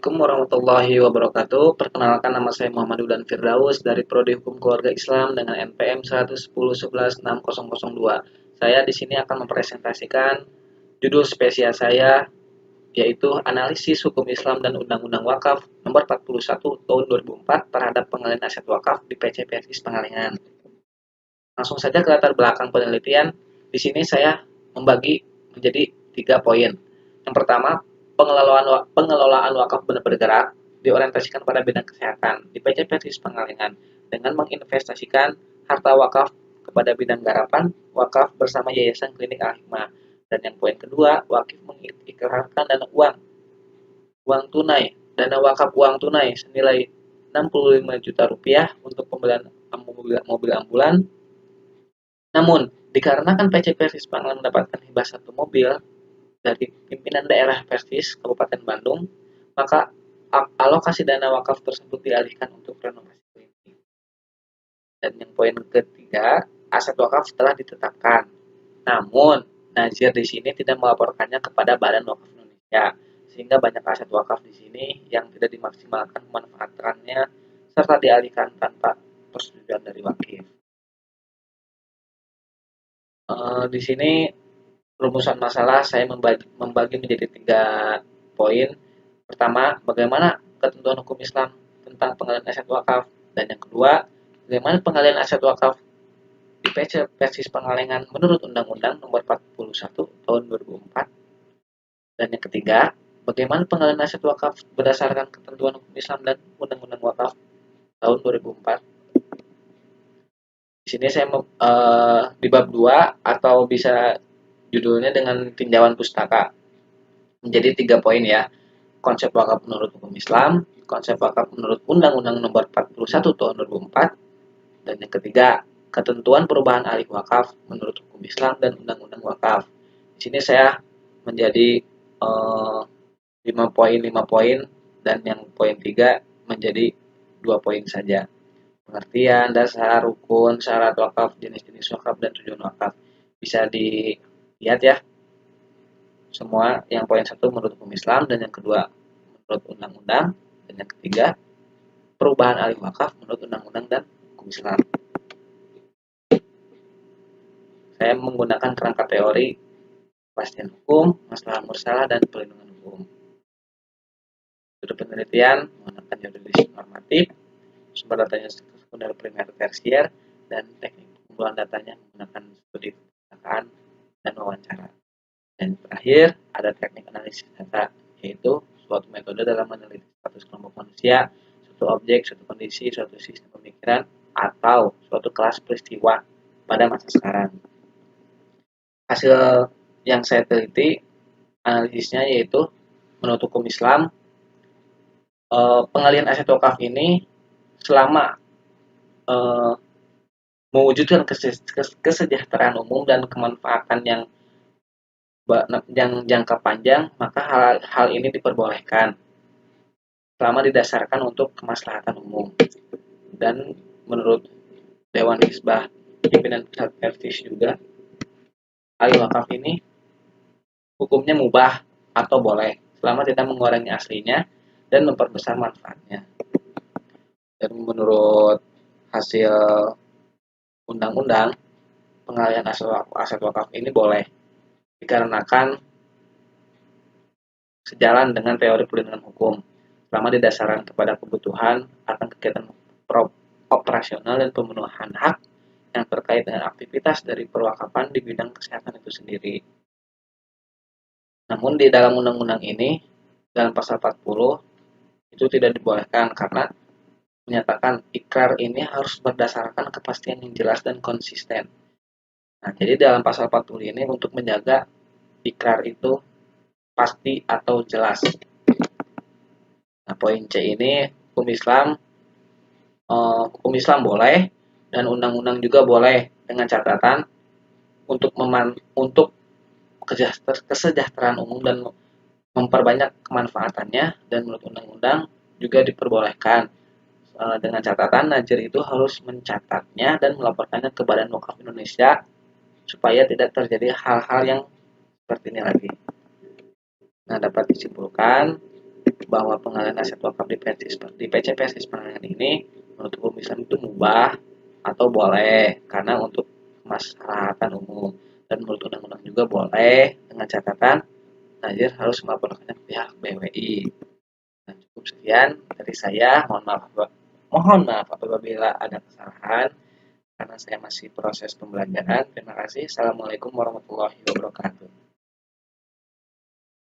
Assalamualaikum warahmatullahi wabarakatuh. Perkenalkan, nama saya Muhammad Udan Firdaus dari Prodi Hukum Keluarga Islam dengan NPM 110116002. Saya di sini akan mempresentasikan judul spesial saya, yaitu Analisis Hukum Islam dan Undang-Undang Wakaf Nomor 41 Tahun 2004 terhadap pengalihan aset wakaf di PC Persis Pengalengan. Langsung saja ke latar belakang penelitian. Di sini saya membagi menjadi 3 poin. Yang pertama, pengelolaan wakaf benar bergerak diorientasikan pada bidang kesehatan di PC Persis Pengalengan dengan menginvestasikan harta wakaf kepada bidang garapan wakaf bersama Yayasan Klinik Al-Hikmah. Dan yang poin kedua, wakif mengikrarkan dana wakaf uang tunai senilai 65 juta rupiah untuk pembelian mobil ambulan. Namun, dikarenakan PC Persis Pengalengan mendapatkan hibah 1 mobil dari pimpinan daerah Persis Kabupaten Bandung, maka alokasi dana wakaf tersebut dialihkan untuk renovasi klinik. Dan yang poin ketiga, aset wakaf telah ditetapkan. Namun, Nazir di sini tidak melaporkannya kepada Badan Wakaf Indonesia, sehingga banyak aset wakaf di sini yang tidak dimaksimalkan pemanfaatannya serta dialihkan tanpa persetujuan dari wakif. Di sini rumusan masalah saya membagi menjadi 3 poin. Pertama, bagaimana ketentuan hukum Islam tentang pengalihan aset wakaf, dan yang kedua, bagaimana pengalihan aset wakaf di PC Persis Pengalengan menurut Undang-Undang Nomor 41 Tahun 2004, dan yang ketiga, bagaimana pengalihan aset wakaf berdasarkan ketentuan hukum Islam dan Undang-Undang Wakaf tahun 2004. Di sini saya di bab 2 atau bisa judulnya dengan tinjauan pustaka. Menjadi 3 poin ya. Konsep wakaf menurut hukum Islam, konsep wakaf menurut Undang-Undang Nomor 41 Tahun 2004, dan yang ketiga, ketentuan perubahan alih wakaf menurut hukum Islam dan Undang-Undang Wakaf. Di sini saya menjadi 5 poin, dan yang poin 3 menjadi 2 poin saja. Pengertian, dasar, rukun, syarat wakaf, jenis-jenis wakaf, dan tujuan wakaf. Bisa dilihat ya. Semua yang poin 1 menurut hukum Islam, dan yang kedua menurut undang-undang, dan yang ketiga perubahan alih wakaf menurut undang-undang dan hukum Islam. Saya menggunakan kerangka teori kepastian hukum, masalah mursalah, dan perlindungan hukum. Metode penelitian menggunakan juridis normatif, sumber datanya sekunder, primer, tersier, dan teknik pengumpulan datanya menggunakan studi perpustakaan dan wawancara. Dan terakhir, ada teknik analisis data, yaitu suatu metode dalam meneliti status kelompok manusia, suatu objek, suatu kondisi, suatu sistem pemikiran, atau suatu kelas peristiwa pada masa sekarang. Hasil yang saya teliti, analisisnya yaitu menurut hukum Islam, pengalihan aset wakaf ini selama mewujudkan kesejahteraan umum dan kemanfaatan yang jangka panjang, maka hal ini diperbolehkan selama didasarkan untuk kemaslahatan umum. Dan menurut Dewan Hizbah Pimpinan Pusat Persis juga, alih wakaf ini hukumnya mubah atau boleh selama tidak mengurangi aslinya dan memperbesar manfaatnya. Dan menurut hasil undang-undang, pengalihan aset wakaf ini boleh dikarenakan sejalan dengan teori perlindungan hukum selama didasarkan kepada kebutuhan akan kegiatan operasional dan pemenuhan hak yang terkait dengan aktivitas dari perwakapan di bidang kesehatan itu sendiri. Namun di dalam undang-undang ini, dalam pasal 40, itu tidak dibolehkan karena menyatakan ikrar ini harus berdasarkan kepastian yang jelas dan konsisten. Nah, jadi dalam pasal 40 ini untuk menjaga ikrar itu pasti atau jelas. Nah, poin C ini hukum Islam boleh dan undang-undang juga boleh dengan catatan untuk kesejahteraan umum dan memperbanyak kemanfaatannya, dan menurut undang-undang juga diperbolehkan dengan catatan Najir itu harus mencatatnya dan melaporkannya ke Badan Wakaf Indonesia supaya tidak terjadi hal-hal yang seperti ini lagi. Nah, dapat disimpulkan bahwa pengalihan aset wakaf di PC Persis Penanganan ini menurut hukum Islam itu mubah atau boleh karena untuk kemaslahatan umum, dan menurut undang-undang juga boleh dengan catatan nazir harus melaporkannya ke pihak BWI. Nah, cukup sekian dari saya. Mohon maaf apabila ada kesalahan karena saya masih proses pembelajaran. Terima kasih. Assalamualaikum warahmatullahi wabarakatuh.